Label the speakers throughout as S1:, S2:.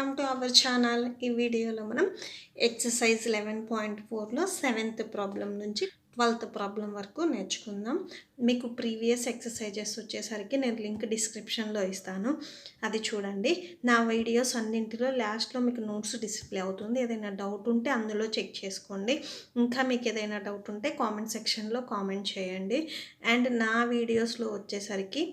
S1: Welcome to our channel. ఈ వీడియోలో మనం ఎక్సర్సైజ్ 11.4లో 7th ప్రాబ్లం నుంచి 12th ప్రాబ్లం వరకు నేర్చుకుందాం. మీకు ప్రీవియస్ ఎక్సర్సైజెస్ వచ్చేసరికి నేను లింక్ డిస్క్రిప్షన్లో ఇస్తాను, అది చూడండి. నా వీడియోస్ అన్నింటిలో లాస్ట్లో మీకు నోట్స్ డిస్ప్లే అవుతుంది. ఏదైనా డౌట్ ఉంటే అందులో చెక్ చేసుకోండి. ఇంకా మీకు ఏదైనా డౌట్ ఉంటే కామెంట్ సెక్షన్లో కామెంట్ చేయండి. అండ్ నా వీడియోస్లో వచ్చేసరికి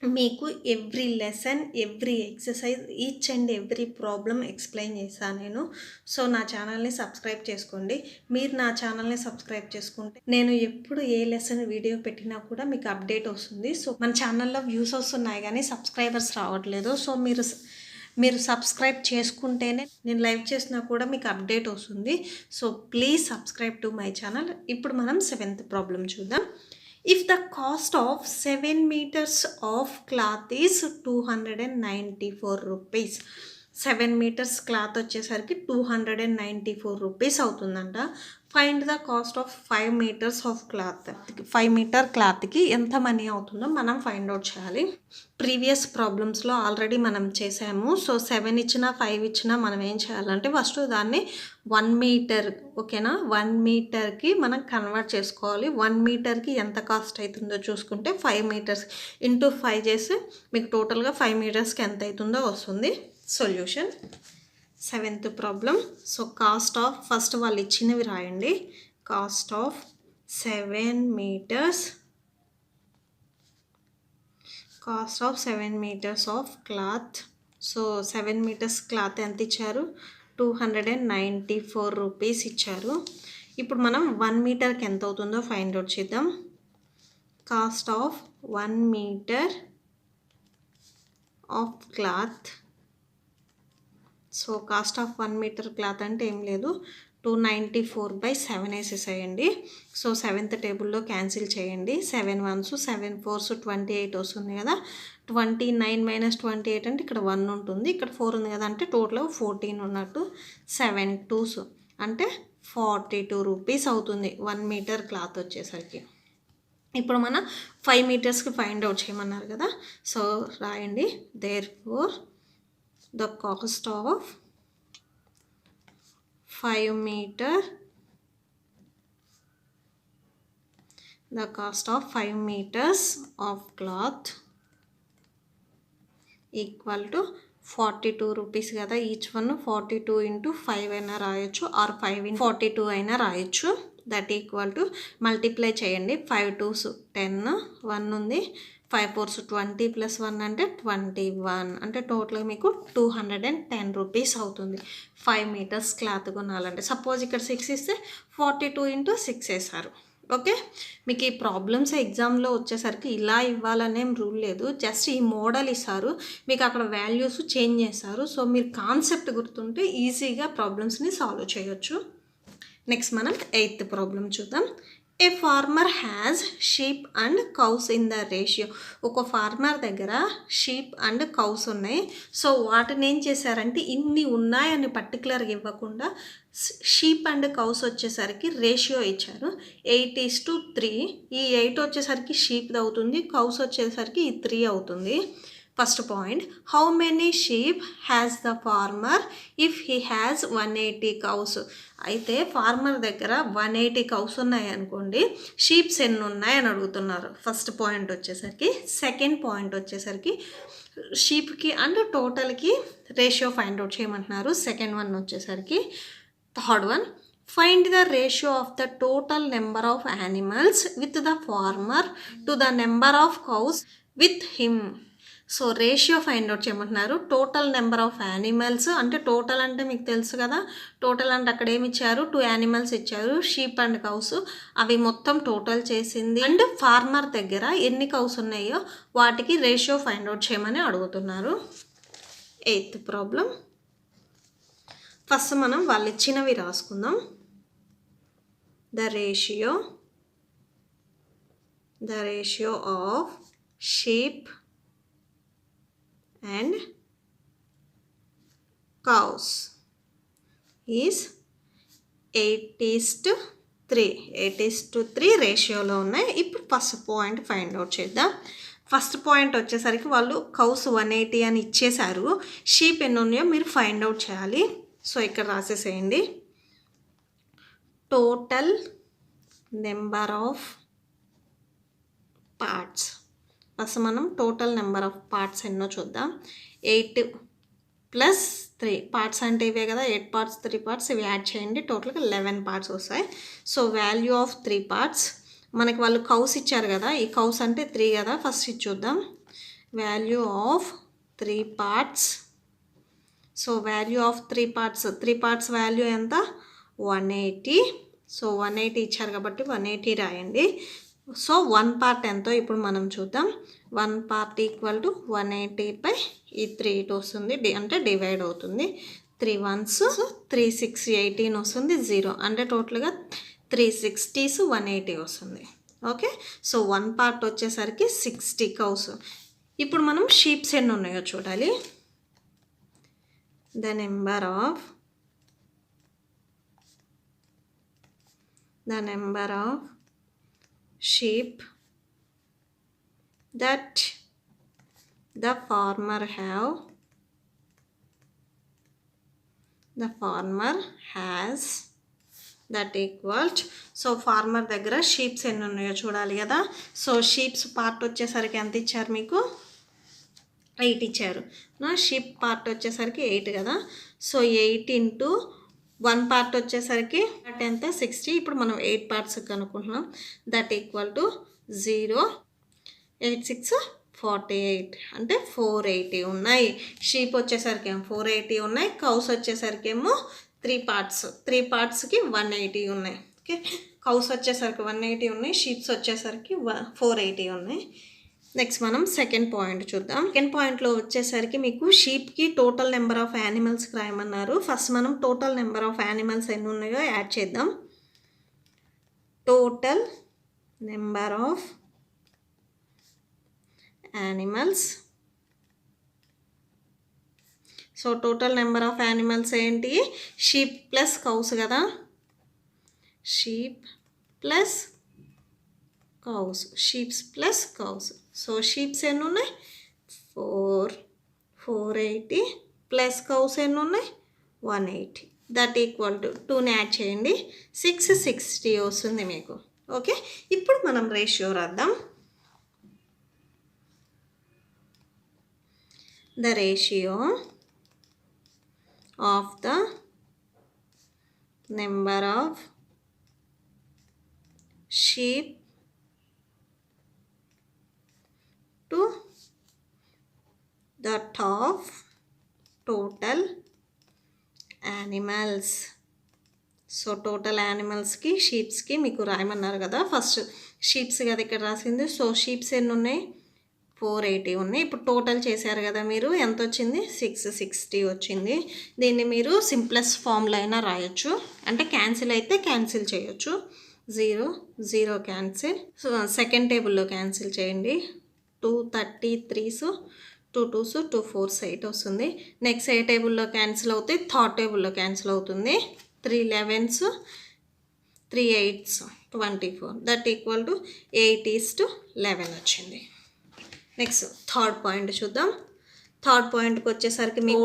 S1: మీకు every lesson, every exercise, each and every problem explain చేశాను నేను. సో నా ఛానల్ని సబ్స్క్రైబ్ చేసుకోండి. మీరు నా ఛానల్ని సబ్స్క్రైబ్ చేసుకుంటే నేను ఎప్పుడు ఏ లెసన్ వీడియో పెట్టినా కూడా మీకు అప్డేట్ వస్తుంది. సో మన ఛానల్లో వ్యూస్ వస్తున్నాయి కానీ సబ్స్క్రైబర్స్ రావట్లేదు. సో మీరు సబ్స్క్రైబ్ చేసుకుంటేనే నేను లైవ్ చేసినా కూడా మీకు అప్డేట్ వస్తుంది. So please subscribe to my channel. ఇప్పుడు మనం 7th ప్రాబ్లం చూద్దాం. If the cost of 7 meters of cloth is 294 rupees, 7 meters cloth వచ్చేసరికి 294 rupees అవుతుందంట. Find the cost of 5 meters of cloth. 5 meter క్లాత్కి ఎంత మనీ అవుతుందో మనం ఫైండ్ అవుట్ చేయాలి. ప్రీవియస్ ప్రాబ్లమ్స్లో ఆల్రెడీ మనం చేసాము. సో 7 ఇచ్చినా 5 ఇచ్చినా మనం ఏం చేయాలంటే ఫస్ట్ దాన్ని 1 మీటర్, ఓకేనా, 1 మీటర్కి మనం కన్వర్ట్ చేసుకోవాలి. 1 మీటర్కి ఎంత కాస్ట్ అవుతుందో చూసుకుంటే 5 meters ఇంటూ 5 చేసి మీకు టోటల్గా 5 metersకి ఎంత అవుతుందో వస్తుంది. Solution 7th problem. So cost of, first వాళ్ళు ఇచ్చినవి రాయండి. Cost of 7 meters, cost of 7 meters of cloth. So 7 meters cloth ఎంత ఇచ్చారు? 294 rupees ఇచ్చారు. ఇప్పుడు మనం 1 మీటర్కి ఎంత అవుతుందో ఫైండ్ అవుట్ చేద్దాం. Cost of 1 meter of cloth. So cost of 1 meter cloth అంటే ఏం లేదు, 294/7 వేసేసేయండి. సో 7th టేబుల్లో క్యాన్సిల్ చేయండి. 7 1s 7 4s 28 వస్తుంది కదా. 29 - 28 అంటే ఇక్కడ 1 ఉంటుంది, ఇక్కడ 4 ఉంది కదా, అంటే టోటల్ 14 ఉన్నట్టు. 7 2s అంటే 42 rupees అవుతుంది 1 meter క్లాత్ వచ్చేసరికి. ఇప్పుడు మన 5 metersకి ఫైండ్ అవుట్ చేయమన్నారు కదా. సో రాయండి. Therefore the cost of 5 meter, the cost of 5 meters of cloth equal to 42 rupees కదా. ఈచ్ వన్ 42 into 5 అయినా రాయొచ్చు, ఆర్ 5 into 42 అయినా రాయొచ్చు. దట్ ఈక్వల్ టు మల్టిప్లై చేయండి. 5 2s 10, 1 ఉంది, 5 4s 20 + 1 అంటే 21, అంటే టోటల్గా మీకు 210 rupees అవుతుంది 5 meters క్లాత్ కొనాలంటే. సపోజ్ ఇక్కడ 6 ఇస్తే 42 into 6 వేశారు. ఓకే, మీకు ఈ ప్రాబ్లమ్స్ ఎగ్జామ్లో వచ్చేసరికి ఇలా ఇవ్వాలనేం రూల్ లేదు, జస్ట్ ఈ మోడల్ ఇస్తారు, మీకు అక్కడ వాల్యూస్ చేంజ్ చేస్తారు. సో మీరు కాన్సెప్ట్ గుర్తుంటే ఈజీగా ప్రాబ్లమ్స్ని సాల్వ్ చేయొచ్చు. నెక్స్ట్ మనం 8th ప్రాబ్లం చూద్దాం. A farmer has sheep and cows in the ratio. ఒక ఫార్మర్ దగ్గర షీప్ అండ్ కౌస్ ఉన్నాయి. సో వాటిని ఏం చేశారంటే ఇన్ని ఉన్నాయని పర్టికులర్గా ఇవ్వకుండా షీప్ అండ్ కౌస్ వచ్చేసరికి రేషియో ఇచ్చారు 8:3. ఈ 8 వచ్చేసరికి షీప్ది అవుతుంది, కౌస్ వచ్చేసరికి ఈ 3 అవుతుంది. First point, how many sheep has the farmer if he has 180 cows. అయితే ఫార్మర్ దగ్గర 180 cows ఉన్నాయి అనుకోండి, షీప్స్ ఎన్ని ఉన్నాయని అడుగుతున్నారు. ఫస్ట్ పాయింట్ వచ్చేసరికి. సెకండ్ పాయింట్ వచ్చేసరికి షీప్కి అండ్ టోటల్కి రేషియో ఫైండ్ అవుట్ చేయమంటున్నారు. సెకండ్ వన్ వచ్చేసరికి. Third one, find the ratio of the total number of animals with the farmer to the number of cows with him. So ratio find out చేయమంటున్నారు. Total number of animals అంటే total అంటే మీకు తెలుసు కదా, total అంటే అక్కడ ఏమి ఇచ్చారు, 2 animals ఇచ్చారు, షీప్ అండ్ కౌస్, అవి మొత్తం టోటల్ చేసింది. అండ్ ఫార్మర్ దగ్గర ఎన్ని కౌస్ ఉన్నాయో వాటికి రేషియో ఫైండ్ అవుట్ చేయమని అడుగుతున్నారు. 8th problem. ఫస్ట్ మనం వాళ్ళు ఇచ్చినవి రాసుకుందాం. The ratio of sheep and cows is 8:3. 8:3 రేషియోలో ఉన్నాయి. ఇప్పుడు ఫస్ట్ పాయింట్ ఫైండ్ అవుట్ చేద్దాం. ఫస్ట్ పాయింట్ వచ్చేసరికి వాళ్ళు కౌస్ 180 అని ఇచ్చేశారు. షీప్ ఎన్ని ఉన్నాయో మీరు ఫైండ్ అవుట్ చేయాలి. సో ఇక్కడ రాసేసేయండి. Total number of parts. First మనం టోటల్ నెంబర్ ఆఫ్ పార్ట్స్ ఎన్నో చూద్దాం. 8 + 3 పార్ట్స్ అంటే ఇవే కదా, 8 పార్ట్స్ 3 పార్ట్స్ ఇవి యాడ్ చేయండి, టోటల్గా 11 పార్ట్స్ వస్తాయి. సో వాల్యూ ఆఫ్ 3 పార్ట్స్ మనకి వాళ్ళు కౌస్ ఇచ్చారు కదా, ఈ కౌస్ అంటే 3 కదా, ఫస్ట్ ఇది చూద్దాం. Value of 3 parts. So value of 3 parts value ఎంత? 180. సో 180 ఇచ్చారు కాబట్టి 180 రాయండి. సో 1 పార్ట్ ఎంతో ఇప్పుడు మనం చూద్దాం. 1 పార్ట్ = 180 ఈ 3 ఇటు వస్తుంది, అంటే డివైడ్ అవుతుంది. 3 1s 3 6 18 వస్తుంది, 0 అంటే టోటల్గా 360s 180 వస్తుంది. ఓకే, సో 1 పార్ట్ వచ్చేసరికి 60 కౌస్. ఇప్పుడు మనం షీప్స్ ఎన్ని ఉన్నాయో చూడాలి. The number of sheep that the farmer has that equals. So farmer దగ్గర షీప్స్ ఎన్ని ఉన్నాయో చూడాలి కదా. సో షీప్స్ పార్ట్ వచ్చేసరికి ఎంత ఇచ్చారు మీకు? 8 ఇచ్చారు. నా షీప్ పార్ట్ వచ్చేసరికి 8 కదా. సో 8 × 1 పార్ట్ వచ్చేసరికి ఎంత? 60. ఇప్పుడు మనం 8 పార్ట్స్ కనుక్కుంటున్నాం. దట్ = 0 8 6 48 అంటే 480 ఉన్నాయి. షీప్ వచ్చేసరికి ఏమో 480 ఉన్నాయి, కౌస్ వచ్చేసరికి ఏమో 3 పార్ట్స్కి 180 ఉన్నాయి. ఓకే, కౌస్ వచ్చేసరికి 180 ఉన్నాయి, షీప్స్ వచ్చేసరికి 480 ఉన్నాయి. నెక్స్ట్ మనం సెకండ్ పాయింట్ చూద్దాం. సెకండ్ పాయింట్లో వచ్చేసరికి మీకు షీప్కి టోటల్ నెంబర్ ఆఫ్ యానిమల్స్కి రాయమన్నారు. ఫస్ట్ మనం టోటల్ నెంబర్ ఆఫ్ యానిమల్స్ ఎన్ని ఉన్నాయో యాడ్ చేద్దాం. Total number of animals. So total number of animals ఏంటి? షీప్ ప్లస్ కౌస్ కదా, sheep plus cows, sheeps plus cows. So sheeps ఎన్ని ఉన్నాయి? 480 ప్లస్ కౌస్ ఎన్ని ఉన్నాయి? 180. దట్ = 2ని యాడ్ చేయండి, 660 వస్తుంది మీకు. ఓకే, ఇప్పుడు మనం రేషియో రాద్దాం. The ratio of the number of sheep to that of total animals. So total యానిమల్స్కి షీప్స్కి మీకు రాయమన్నారు కదా. ఫస్ట్ షీప్స్ కదా ఇక్కడ రాసింది. సో షీప్స్ ఎన్ని ఉన్నాయి? 480 ఉన్నాయి. ఇప్పుడు టోటల్ చేశారు కదా మీరు, ఎంత వచ్చింది? 660 వచ్చింది. దీన్ని మీరు సింప్లెస్ట్ ఫామ్లో అయినా రాయొచ్చు, అంటే క్యాన్సిల్ అయితే క్యాన్సిల్ చేయొచ్చు. 0 0 క్యాన్సిల్. సో సెకండ్ టేబుల్లో క్యాన్సిల్ చేయండి. 2 33s 2 2s 2 4s 8 వస్తుంది. నెక్స్ట్ ఏ టేబుల్లో క్యాన్సిల్ అవుతాయి? థర్డ్ టేబుల్లో క్యాన్సిల్ అవుతుంది. 3 11s 3 8s 24. దట్ = 8:11 వచ్చింది. నెక్స్ట్ థర్డ్ పాయింట్ చూద్దాం. థర్డ్ పాయింట్కి వచ్చేసరికి మీ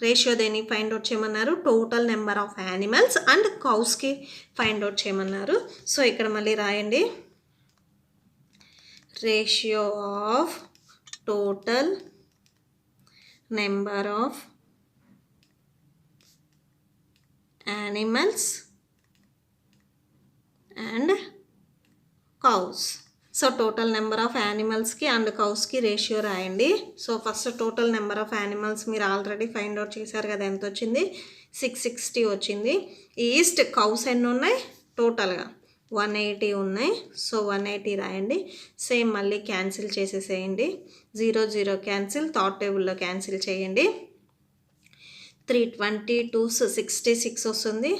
S1: రేషియో దేన్ని ఫైండ్ అవుట్ చేయమన్నారు? Total number of animals and కౌస్కి ఫైండ్ అవుట్ చేయమన్నారు. సో ఇక్కడ మళ్ళీ రాయండి. Ratio of total number of animals and cows. So total number of యానిమల్స్కి అండ్ కౌస్కి రేషియో రాయండి. So first total number of animals మీరు ఆల్రెడీ ఫైండ్ అవుట్ చేశారు కదా, ఎంత వచ్చింది? 660 వచ్చింది. ఈస్ట్ కౌస్ ఎన్ని ఉన్నాయి? టోటల్గా 180 ఉన్నాయి. సో 180 రాయండి. సేమ్ మళ్ళీ క్యాన్సిల్ చేసేసేయండి. 0 0 క్యాన్సిల్, థర్డ్ టేబుల్లో క్యాన్సిల్ చేయండి. 322s 66 వస్తుంది.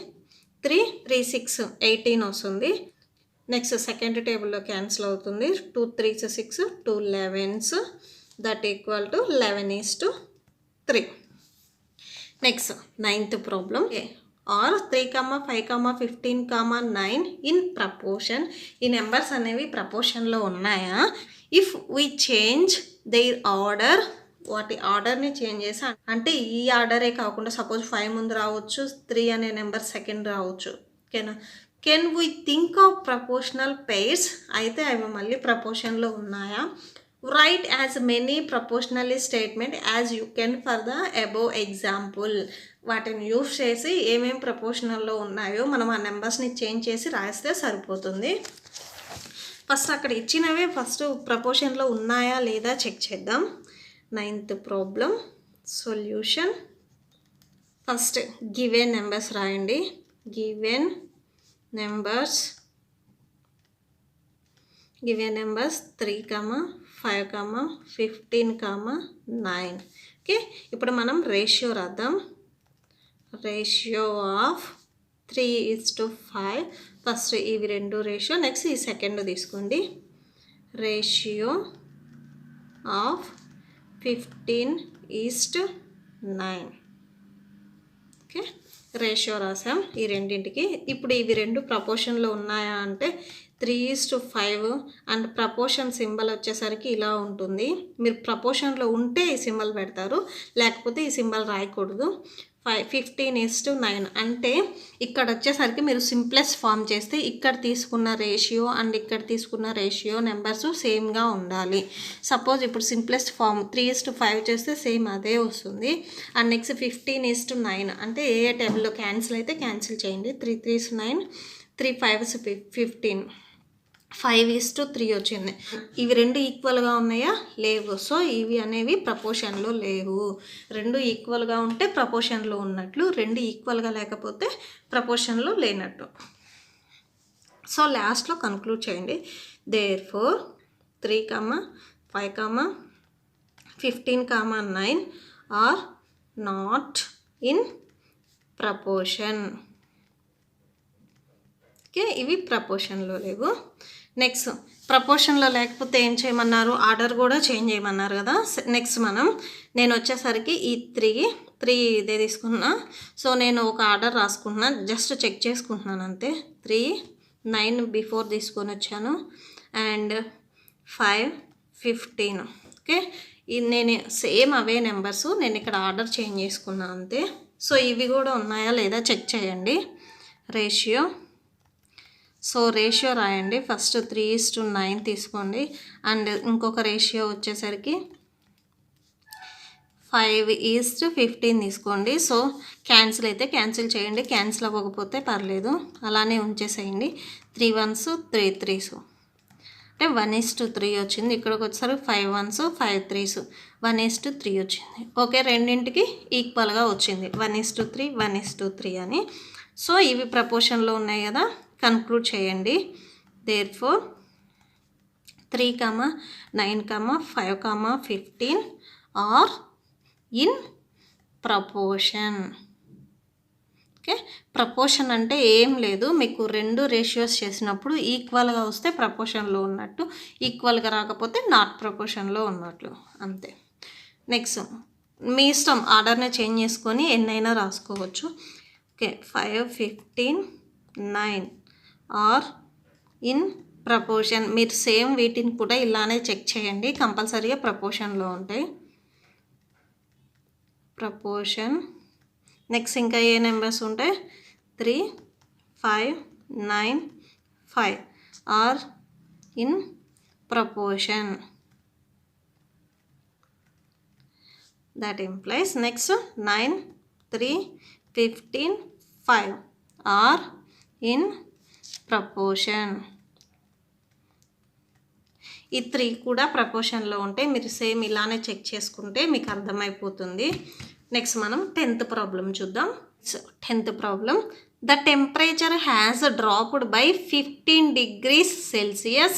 S1: 3 3 6 18 వస్తుంది. నెక్స్ట్ సెకండ్ టేబుల్లో క్యాన్సిల్ అవుతుంది. 2 3s 6 2 11s. That = 11:3. Next ninth problem. Are 3, 5, 15, 9 in proportion. ఈ నెంబర్స్ అనేవి ప్రపోర్షన్లో ఉన్నాయా? If we change their order, వాటి ఆర్డర్ని చేంజ్ చేసి, అంటే ఈ ఆర్డరే కాకుండా సపోజ్ 5 ముందు రావచ్చు, 3 అనే నెంబర్ సెకండ్ రావచ్చు. ఓకేనా. Can we think of proportional pairs, అయితే అవి మళ్ళీ ప్రపోర్షన్లో ఉన్నాయా. Right as many proportional statement as you can for the above example. వాటిని యూస్ చేసి ఏమేమి ప్రపోర్షనల్లో ఉన్నాయో మనం ఆ నెంబర్స్ని చేంజ్ చేసి రాస్తే సరిపోతుంది. ఫస్ట్ అక్కడ ఇచ్చినవే ఫస్ట్ ప్రపోర్షన్లో ఉన్నాయా లేదా చెక్ చేద్దాం. 9th problem solution. First given numbers రాయండి. Given numbers 3, 5, 15, 9. ఓకే, ఇప్పుడు మనం రేషియో రాద్దాం. Ratio of 3:5. ఫస్ట్ ఇవి 2 రేషియో, నెక్స్ట్ ఈ సెకండ్ తీసుకోండి. Ratio of 15:9. ఓకే, రేషియో రాసాం ఈ రెండింటికి. ఇప్పుడు ఇవి 2 ప్రపోర్షన్లో ఉన్నాయా అంటే 3:5 అండ్ ప్రపోర్షన్ సింబల్ వచ్చేసరికి ఇలా ఉంటుంది. మీరు ప్రపోర్షన్లో ఉంటే ఈ సింబల్ పెడతారు, లేకపోతే ఈ సింబల్ రాయకూడదు. 15:9 అంటే ఇక్కడ వచ్చేసరికి మీరు సింప్లెస్ట్ ఫామ్ చేస్తే ఇక్కడ తీసుకున్న రేషియో అండ్ ఇక్కడ తీసుకున్న రేషియో నెంబర్స్ సేమ్గా ఉండాలి. సపోజ్ ఇప్పుడు సింప్లెస్ట్ ఫామ్ 3:5 చేస్తే సేమ్ అదే వస్తుంది. అండ్ నెక్స్ట్ 15:9 అంటే ఏ టేబుల్లో క్యాన్సిల్ అయితే క్యాన్సిల్ చేయండి. 3 3s 9, 3 5s 15, 5:3 వచ్చింది. ఇవి 2 ఈక్వల్గా ఉన్నాయా, లేవు. సో ఇవి అనేవి ప్రపోర్షన్లో లేవు. 2 ఈక్వల్గా ఉంటే ప్రపోర్షన్లో ఉన్నట్లు, 2 ఈక్వల్గా లేకపోతే ప్రపోర్షన్లో లేనట్టు. సో లాస్ట్లో కన్క్లూడ్ చేయండి. Therefore 3, 5, 15, 9 are not in proportion. Okay, ఇవి ప్రపోర్షన్లో లేవు. నెక్స్ట్ ప్రపోర్షన్లో లేకపోతే ఏం చేయమన్నారు, ఆర్డర్ కూడా చేంజ్ చేయమన్నారు కదా. నెక్స్ట్ నేను వచ్చేసరికి ఈ 3 ఇదే తీసుకున్నా. సో నేను ఒక ఆర్డర్ రాసుకుంటున్నా, జస్ట్ చెక్ చేసుకుంటున్నాను అంతే. 3, 9 బిఫోర్ తీసుకొని వచ్చాను అండ్ 5, 15. ఓకే, నేను సేమ్ అవే నెంబర్స్ నేను ఇక్కడ ఆర్డర్ చేంజ్ చేసుకున్నాను అంతే. సో ఇవి కూడా ఉన్నాయా లేదా చెక్ చేయండి. రేషియో, సో రేషియో రాయండి. ఫస్ట్ 3:9 తీసుకోండి అండ్ ఇంకొక రేషియో వచ్చేసరికి 5:15 తీసుకోండి. సో క్యాన్సిల్ అయితే క్యాన్సిల్ చేయండి, క్యాన్సిల్ అవ్వకపోతే పర్లేదు అలానే ఉంచేసేయండి. 3 1s 3 3s అంటే 1:3 వచ్చింది. ఇక్కడికి వచ్చేసరికి 5 1s 5 3s 1:3 వచ్చింది. ఓకే, రెండింటికి ఈక్వల్గా వచ్చింది 1:3 1:3 అని. సో ఇవి ప్రపోర్షన్లో ఉన్నాయి కదా, కన్క్లూడ్ చేయండి. Therefore 3, 9, 5, 15 are in proportion. Okay, proportion అంటే ఏం లేదు, మీకు 2 రేషియోస్ చేసినప్పుడు ఈక్వల్గా వస్తే ప్రపోర్షన్లో ఉన్నట్టు, ఈక్వల్గా రాకపోతే నాట్ ప్రపోర్షన్లో ఉన్నట్లు అంతే. నెక్స్ట్ మీ ఇష్టం, ఆర్డర్ని చేంజ్ చేసుకొని ఎన్నైనా రాసుకోవచ్చు. Okay, 5, 15, 9 are in proportion. మీరు సేమ్ వీటిని కూడా ఇలానే చెక్ చేయండి, కంపల్సరీగా ప్రపోర్షన్లో ఉంటాయి. ప్రపోర్షన్. నెక్స్ట్ ఇంకా ఏ నెంబర్స్ ఉంటాయి, 3, 5, 9, 5 are in proportion. That implies next 9, 3, 15, 5 are in proportion. ఈ 3 కూడా ప్రపోర్షన్లో ఉంటే మీరు సేమ్ ఇలానే చెక్ చేసుకుంటే మీకు అర్థమైపోతుంది. నెక్స్ట్ మనం 10th ప్రాబ్లం చూద్దాం. 10th problem, the temperature has dropped by 15 degrees Celsius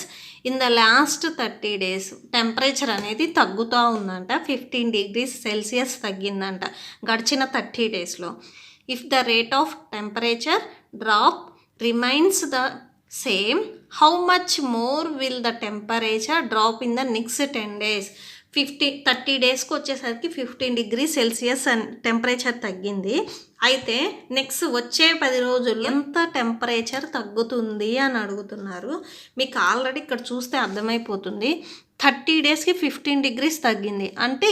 S1: in the last 30 days. Temperature అనేది తగ్గుతూ ఉందంట, 15 degrees Celsius తగ్గిందంట గడిచిన 30 daysలో. If the rate of temperature drop remains the same, how much more will the temperature drop in the next 10 days. 30 daysకి వచ్చేసరికి 15 degrees Celsius temperature తగ్గింది. అయితే నెక్స్ట్ వచ్చే 10 రోజుల్లో ఎంత టెంపరేచర్ తగ్గుతుంది అని అడుగుతున్నారు. మీకు ఆల్రెడీ ఇక్కడ చూస్తే అర్థమైపోతుంది. 30 డేస్కి 15 డిగ్రీస్ తగ్గింది. అంటే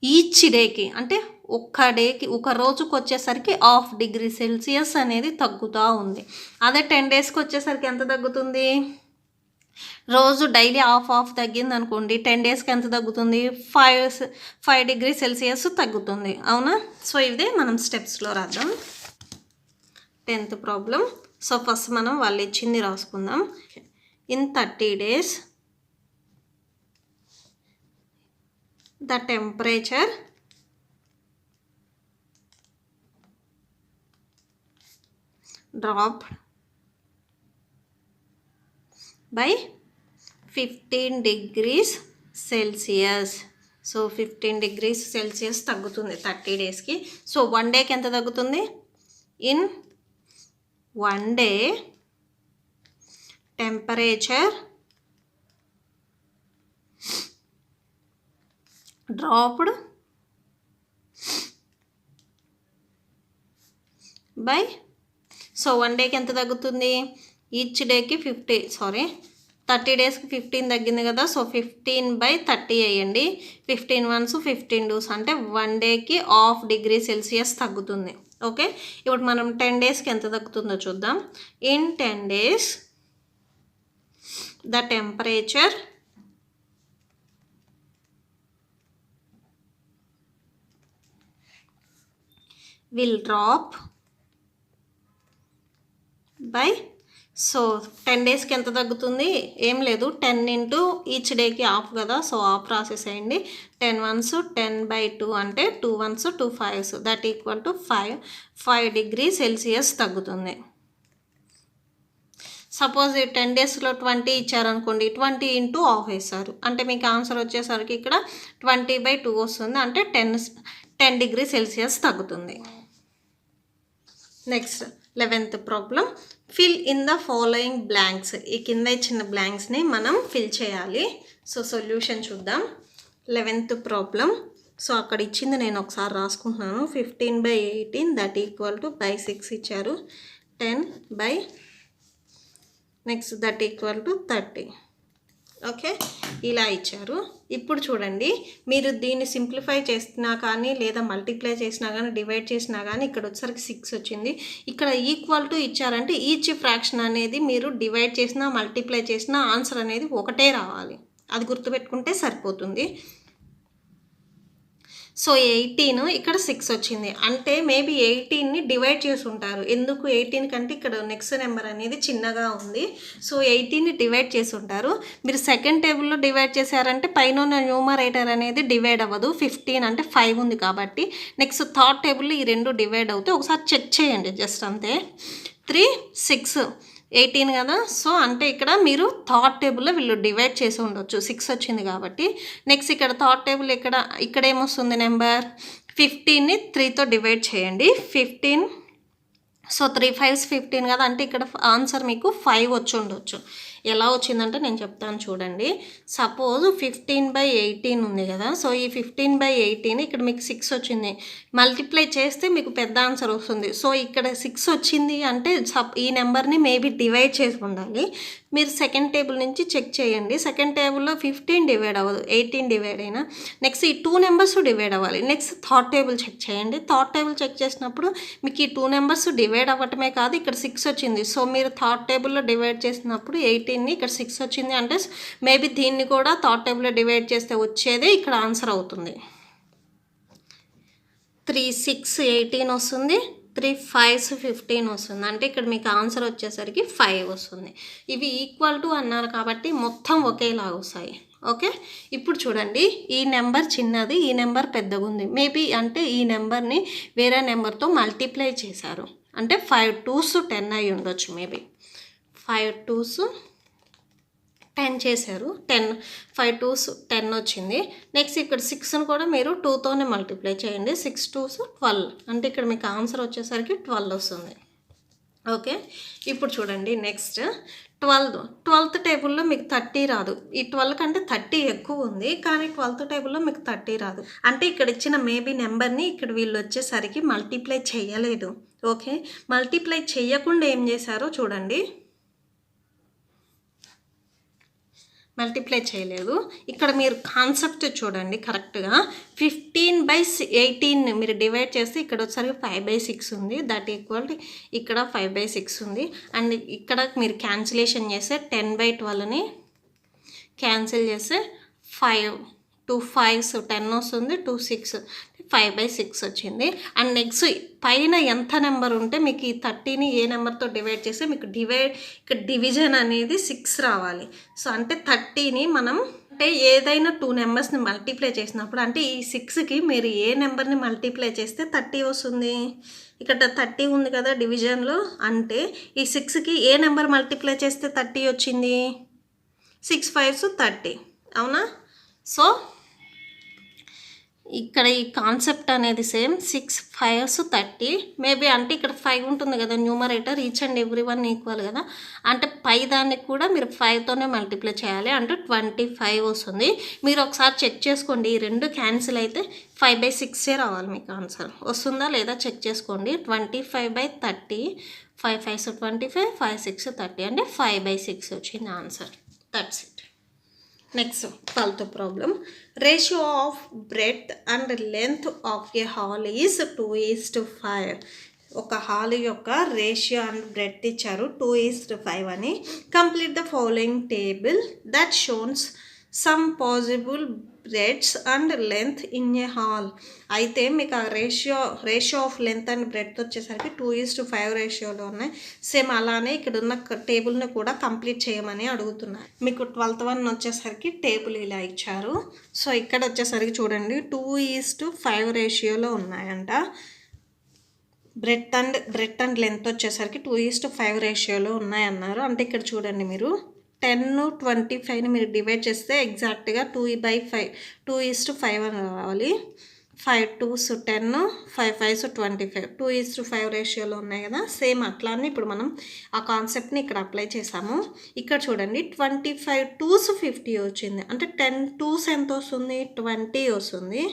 S1: ఈచ్ డేకి, అంటే ఒక్క డేకి, ఒక రోజుకి వచ్చేసరికి 1/2 డిగ్రీ సెల్సియస్ అనేది తగ్గుతూ ఉంది. అదే 10 డేస్కి వచ్చేసరికి ఎంత తగ్గుతుంది? రోజు డైలీ హాఫ్ తగ్గింది అనుకోండి, 10 డేస్కి ఎంత తగ్గుతుంది? 5 డిగ్రీ సెల్సియస్ తగ్గుతుంది. అవునా? సో ఇదే మనం స్టెప్స్లో రాద్దాం. 10th problem. సో ఫస్ట్ మనం వాళ్ళు ఇచ్చింది రాసుకుందాం. In 30 days the temperature dropped by 15 degrees Celsius. So 15 degrees Celsius తగ్గుతుంది 30 డేస్కి. సో 1 డేకి ఎంత తగ్గుతుంది? In 1 day temperature dropped by, so 1 డేకి ఎంత తగ్గుతుంది? ఈచ్ డేకి 30 డేస్కి 15 తగ్గింది కదా. సో 15/30 వేయండి. 15 1s 15 2s అంటే 1 డేకి 1/2 డిగ్రీ సెల్సియస్ తగ్గుతుంది. ఓకే, ఇప్పుడు మనం 10 డేస్కి ఎంత తగ్గుతుందో చూద్దాం. In 10 days the temperature will drop by, so 10 డేస్కి ఎంత తగ్గుతుంది? ఏం లేదు, 10 ఇంటూ ఈచ్ డేకి హాఫ్ కదా. సో హాఫ్ రాసేసేయండి. 10 1s 10/2 అంటే 2 1s 2 5s that equal to 5 degree Celsius తగ్గుతుంది. సపోజ్ 10 డేస్లో 20 ఇచ్చారనుకోండి, 20 ఇంటూ హాఫ్ వేస్తారు అంటే మీకు ఆన్సర్ వచ్చేసరికి ఇక్కడ 20/2 వస్తుంది. అంటే 10 డిగ్రీ సెల్సియస్ తగ్గుతుంది. Next 11th problem. Fill in the following blanks. ఈ కింద ఇచ్చిన బ్లాంక్స్ని మనం ఫిల్ చేయాలి. సో సొల్యూషన్ చూద్దాం. 11th problem. సో అక్కడ ఇచ్చింది నేను ఒకసారి రాసుకుంటున్నాను. 15/18 దట్ ఈక్వల్ టు బై 6 ఇచ్చారు. 10 next that equal to 30. Okay, ఇలా ఇచ్చారు. ఇప్పుడు చూడండి, మీరు దీన్ని సింప్లిఫై చేసినా కానీ లేదా మల్టిప్లై చేసినా కానీ డివైడ్ చేసినా కానీ ఇక్కడ వచ్చేసరికి 6 వచ్చింది. ఇక్కడ ఈక్వల్ టు ఇచ్చారంటే ఈచ్ ఫ్రాక్షన్ అనేది మీరు డివైడ్ చేసినా మల్టిప్లై చేసినా ఆన్సర్ అనేది ఒకటే రావాలి. అది గుర్తుపెట్టుకుంటే సరిపోతుంది. సో 18 ఇక్కడ 6 వచ్చింది అంటే మేబీ 18ని డివైడ్ చేసి ఉంటారు. ఎందుకు 18 కంటే ఇక్కడ నెక్స్ట్ నెంబర్ అనేది చిన్నగా ఉంది. సో 18ని డివైడ్ చేసి ఉంటారు. మీరు సెకండ్ టేబుల్లో డివైడ్ చేశారంటే పైన న్యూమరేటర్ అనేది డివైడ్ అవ్వదు. 15 అంటే 5 ఉంది కాబట్టి. నెక్స్ట్ థర్డ్ టేబుల్లో ఈ రెండు డివైడ్ అవుతాయి. ఒకసారి చెక్ చేయండి జస్ట్ అంతే. 3 6 18 కదా. సో అంటే ఇక్కడ మీరు థర్డ్ టేబుల్లో వీళ్ళు డివైడ్ చేసి ఉండొచ్చు. 6 వచ్చింది కాబట్టి. నెక్స్ట్ ఇక్కడ థర్డ్ టేబుల్ ఇక్కడ ఏమొస్తుంది నెంబర్? 15ని 3తో డివైడ్ చేయండి. 15, సో 3 5s 15 కదా. అంటే ఇక్కడ ఆన్సర్ మీకు 5 వచ్చి ఉండొచ్చు. ఎలా వచ్చిందంటే నేను చెప్తాను చూడండి. సపోజ్ 15/18 ఉంది కదా. సో ఈ 15/18 ఇక్కడ మీకు 6 వచ్చింది. మల్టిప్లై చేస్తే మీకు పెద్ద ఆన్సర్ వస్తుంది. సో ఇక్కడ 6 వచ్చింది అంటే ఈ నెంబర్ని మేబీ డివైడ్ చేసి ఉండాలి. మీరు సెకండ్ టేబుల్ నుంచి చెక్ చేయండి. సెకండ్ టేబుల్లో 15 డివైడ్ అవ్వదు, 18 డివైడ్ అయినా. నెక్స్ట్ ఈ 2 నెంబర్స్ డివైడ్ అవ్వాలి. నెక్స్ట్ థర్డ్ టేబుల్ చెక్ చేయండి. థర్డ్ టేబుల్ చెక్ చేసినప్పుడు మీకు ఈ 2 నెంబర్స్ డివైడ్ అవ్వటమే కాదు, ఇక్కడ 6 వచ్చింది. సో మీరు థర్డ్ టేబుల్లో డివైడ్ చేసినప్పుడు 18ని ఇక్కడ 6 వచ్చింది అంటే మేబీ దీన్ని కూడా థర్డ్ టేబుల్లో డివైడ్ చేస్తే వచ్చేదే ఇక్కడ ఆన్సర్ అవుతుంది. 3 6 18 వస్తుంది. 3 5s 15 వస్తుంది. అంటే ఇక్కడ మీకు ఆన్సర్ వచ్చేసరికి 5 వస్తుంది. ఇవి ఈక్వల్ టు అన్నారు కాబట్టి మొత్తం ఒకేలాగా వస్తాయి. ఓకే, ఇప్పుడు చూడండి, ఈ నెంబర్ చిన్నది, ఈ నెంబర్ పెద్దగా ఉంది. మేబీ అంటే ఈ నెంబర్ని వేరే నెంబర్తో మల్టిప్లై చేశారు అంటే 5 2s 10 అయి ఉండొచ్చు. మేబీ 5 2s 10 చేశారు. 5 2s 10 వచ్చింది. నెక్స్ట్ ఇక్కడ 6ను కూడా మీరు 2తోనే మల్టిప్లై చేయండి. 6 2s 12 అంటే ఇక్కడ మీకు ఆన్సర్ వచ్చేసరికి 12 వస్తుంది. ఓకే, ఇప్పుడు చూడండి నెక్స్ట్ 12th టేబుల్లో మీకు 30 రాదు. ఈ 12 కంటే 30 ఎక్కువ ఉంది కానీ 12th టేబుల్లో మీకు 30 రాదు. అంటే ఇక్కడ ఇచ్చిన మేబీ నెంబర్ని ఇక్కడ వీళ్ళు వచ్చేసరికి మల్టిప్లై చేయలేదు. ఓకే, మల్టిప్లై చేయకుండా ఏం చేశారో చూడండి. మల్టిప్లై చేయలేదు. ఇక్కడ మీరు కాన్సెప్ట్ చూడండి కరెక్ట్గా. 15/18 మీరు డివైడ్ చేస్తే ఇక్కడ వచ్చేసరికి 5/6 ఉంది. దట్ ఈక్వల్ ఇక్కడ 5/6 ఉంది. అండ్ ఇక్కడ మీరు క్యాన్సిలేషన్ చేస్తే 10/12ని క్యాన్సిల్ చేస్తే 5 2 5s 10 వస్తుంది, 2 6 5/6 వచ్చింది. అండ్ నెక్స్ట్ పైన ఎంత నెంబర్ ఉంటే మీకు ఈ 30ని ఏ నెంబర్తో డివైడ్ చేస్తే మీకు ఇక్కడ డివిజన్ అనేది 6 రావాలి. సో అంటే 30ని మనం అంటే ఏదైనా 2 నెంబర్స్ని మల్టిప్లై చేసినప్పుడు అంటే ఈ 6కి మీరు ఏ నెంబర్ని మల్టిప్లై చేస్తే 30 వస్తుంది. ఇక్కడ 30 ఉంది కదా డివిజన్లో, అంటే ఈ 6కి ఏ నెంబర్ మల్టిప్లై చేస్తే 30 వచ్చింది? 6 5s 30, అవునా? సో ఇక్కడ ఈ కాన్సెప్ట్ అనేది సేమ్. 6 5s 30 మేబీ అంటే ఇక్కడ 5 ఉంటుంది కదా numerator, each and every one equal కదా, అంటే పై దానికి కూడా మీరు 5తోనే మల్టిప్లై చేయాలి, అంటే 25 వస్తుంది. మీరు ఒకసారి చెక్ చేసుకోండి, ఈ రెండు క్యాన్సిల్ అయితే 5/6 రావాలి మీకు ఆన్సర్. వస్తుందా లేదా చెక్ చేసుకోండి. 25/30 5 5s 25 5 6 30 అంటే 5/6 వచ్చింది answer. That's it. Next 12th problem. Ratio of breadth and length of A hall is 2:5. ఒక హాల్ యొక్క రేషియో అండ్ బ్రెడ్త్ ఇచ్చారు 2:5 అని. Complete the following table that షోన్స్ some possible breadths and length in a hall. అయితే మీకు ఆ ratio of length and breadth వచ్చేసరికి 2:5 రేషియోలో ఉన్నాయి. సేమ్ అలానే ఇక్కడ ఉన్న టేబుల్ని కూడా కంప్లీట్ చేయమని అడుగుతున్నారు. మీకు 12th వన్ వచ్చేసరికి టేబుల్ ఇలా ఇచ్చారు. సో ఇక్కడ వచ్చేసరికి చూడండి 2:5 రేషియోలో ఉన్నాయంట. బ్రెడ్త్ అండ్ లెంత్ వచ్చేసరికి 2:5 రేషియోలో ఉన్నాయన్నారు. అంటే ఇక్కడ చూడండి మీరు 10 25ని మీరు డివైడ్ చేస్తే ఎగ్జాక్ట్గా 2/5 2:5 అని రావాలి. 5 2s 10 5 5s 25 2:5 రేషియోలో ఉన్నాయి కదా. సేమ్ అట్లానే ఇప్పుడు మనం ఆ కాన్సెప్ట్ని ఇక్కడ అప్లై చేసాము. ఇక్కడ చూడండి 25 2s 50 వచ్చింది, అంటే 10 2s ఎంత వస్తుంది? 20 వస్తుంది.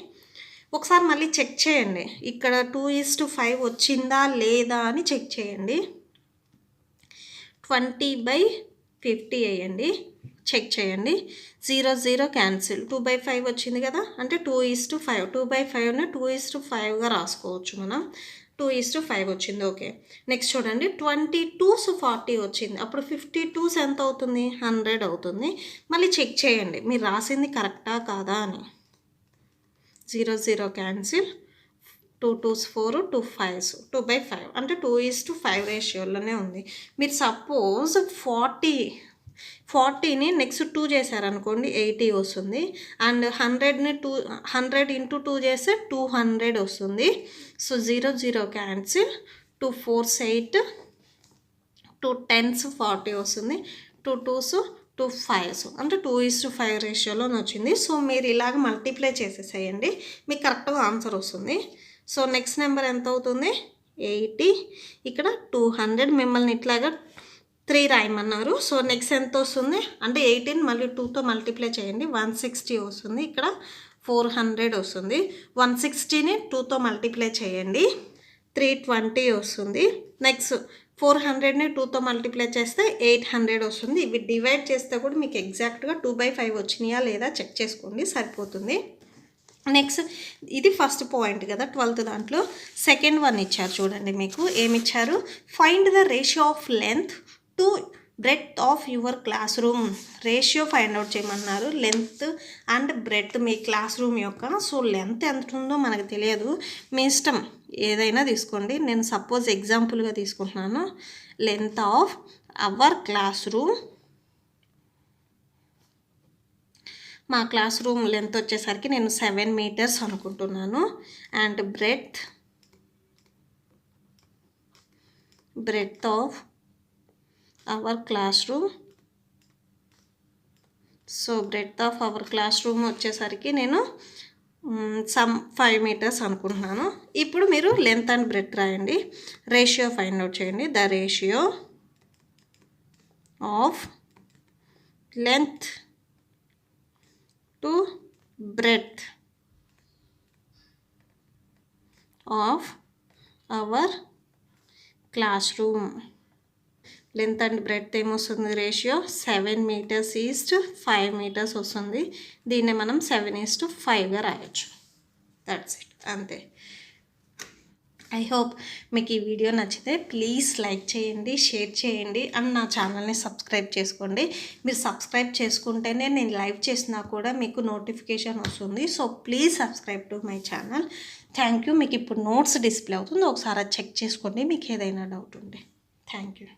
S1: ఒకసారి మళ్ళీ చెక్ చేయండి, ఇక్కడ 2:5 వచ్చిందా లేదా అని చెక్ చేయండి. 20/50 వేయండి, చెక్ చేయండి. 0 0 క్యాన్సిల్. 2/5 వచ్చింది కదా, అంటే 2:5 2/5ని 2:5గా రాసుకోవచ్చు మనం. 2:5 వచ్చింది. ఓకే. నెక్స్ట్ చూడండి 22s 40 వచ్చింది, అప్పుడు 52s ఎంత అవుతుంది? 100 అవుతుంది. మళ్ళీ చెక్ చేయండి మీరు రాసింది కరెక్టా కాదా అని. 0 0 క్యాన్సిల్. 2 2s 4 2 5s 2/5 అంటే 2:5 రేషియోలోనే ఉంది. మీరు సపోజ్ 40ని నెక్స్ట్ 2 చేశారనుకోండి 80 వస్తుంది. అండ్ 100ని 100 × 2 చేస్తే 200 వస్తుంది. So 0 0 cancel. 2 4s 8 2 10s 40 వస్తుంది. 2 2s 2 5s అంటే 2:5 రేషియోలో వచ్చింది. సో మీరు ఇలాగ మల్టిప్లై చేసేసేయండి, మీకు కరెక్ట్గా ఆన్సర్ వస్తుంది. సో నెక్స్ట్ నెంబర్ ఎంత అవుతుంది? 80. ఇక్కడ 200. మిమ్మల్ని ఇట్లాగా 3 రాయమన్నారు. సో నెక్స్ట్ ఎంత వస్తుంది అంటే 18 మళ్ళీ 2తో మల్టిప్లై చేయండి, 160 వస్తుంది. ఇక్కడ 400 వస్తుంది. 160ని 2తో మల్టిప్లై చేయండి, 320 వస్తుంది. నెక్స్ట్ 400ని 2తో మల్టిప్లై చేస్తే 800 వస్తుంది. ఇవి డివైడ్ చేస్తే కూడా మీకు ఎగ్జాక్ట్గా 2/5 వచ్చినాయా లేదా చెక్ చేసుకోండి, సరిపోతుంది. నెక్స్ట్ ఇది ఫస్ట్ పాయింట్ కదా 12th దాంట్లో. సెకండ్ వన్ ఇచ్చారు చూడండి, మీకు ఏమిచ్చారు? Find the ratio of length to breadth of your class room. Ratio find out చేయమన్నారు, లెంత్ అండ్ బ్రెడ్త్ మీ క్లాస్ రూమ్ యొక్క. సో లెంత్ ఎంత ఉందో మనకు తెలియదు, మీ ఇష్టం ఏదైనా తీసుకోండి. నేను సపోజ్ ఎగ్జాంపుల్గా తీసుకుంటున్నాను. Length of our class room, మా క్లాస్ రూమ్ లెంత్ వచ్చేసరికి నేను 7 meters అనుకుంటున్నాను. And breadth of our class room, so breadth of our class room వచ్చేసరికి నేను 5 meters అనుకుంటున్నాను. ఇప్పుడు మీరు లెంత్ అండ్ బ్రెడ్త్ రాయండి, రేషియో ఫైండ్ అవుట్ చేయండి. The ratio of length to breadth of our classroom. Length and breadth ఏమొస్తుంది ratio 7 metres east 5 metres వస్తుంది. దీన్ని మనం 7:5గా రాయొచ్చు. దట్స్ ఇట్, అంతే. ఐ హోప్ మీకు ఈ వీడియో నచ్చితే ప్లీజ్ లైక్ చేయండి, షేర్ చేయండి అండ్ నా ఛానల్ని సబ్స్క్రైబ్ చేసుకోండి. మీరు సబ్స్క్రైబ్ చేసుకుంటేనే నేను లైవ్ చేసినా కూడా మీకు నోటిఫికేషన్ వస్తుంది. So please subscribe to my channel. Thank you. మీకు ఇప్పుడు నోట్స్ డిస్ప్లే అవుతుంది, ఒకసారి అది చెక్ చేసుకోండి మీకు ఏదైనా డౌట్ ఉంటే. Thank you.